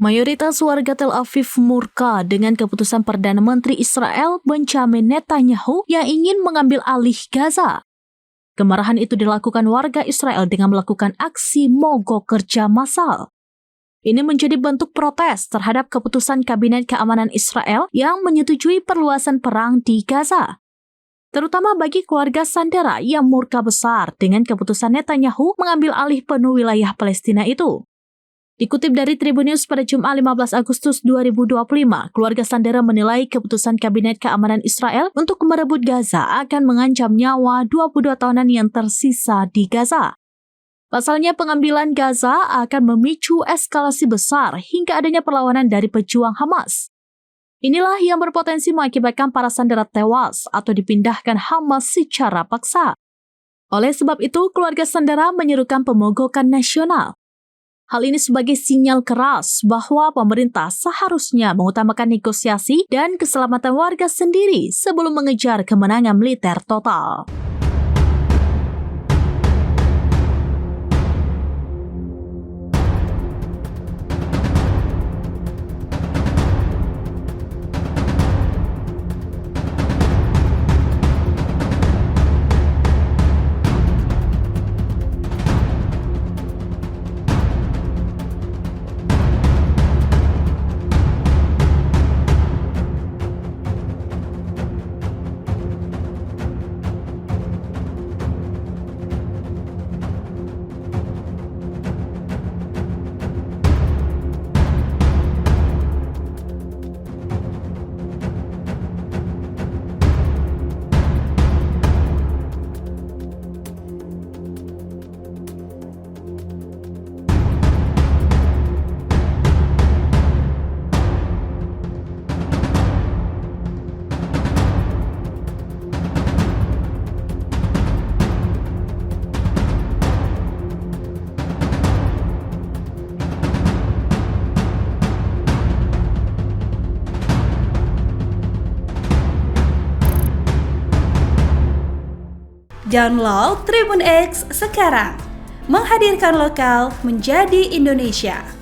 Mayoritas warga Tel Aviv murka dengan keputusan Perdana Menteri Israel Benjamin Netanyahu yang ingin mengambil alih Gaza. Kemarahan itu dilakukan warga Israel dengan melakukan aksi mogok kerja massal. Ini menjadi bentuk protes terhadap keputusan Kabinet Keamanan Israel yang menyetujui perluasan perang di Gaza. Terutama bagi keluarga Sandera yang murka besar dengan keputusan Netanyahu mengambil alih penuh wilayah Palestina itu. Dikutip dari Tribun News pada Jumat 15 Agustus 2025, keluarga Sandera menilai keputusan Kabinet Keamanan Israel untuk merebut Gaza akan mengancam nyawa 22 tahanan yang tersisa di Gaza. Pasalnya pengambilan Gaza akan memicu eskalasi besar hingga adanya perlawanan dari pejuang Hamas. Inilah yang berpotensi mengakibatkan para Sandera tewas atau dipindahkan Hamas secara paksa. Oleh sebab itu, keluarga Sandera menyerukan pemogokan nasional. Hal ini sebagai sinyal keras bahwa pemerintah seharusnya mengutamakan negosiasi dan keselamatan warga sendiri sebelum mengejar kemenangan militer total. Download Tribun X sekarang, menghadirkan lokal menjadi Indonesia.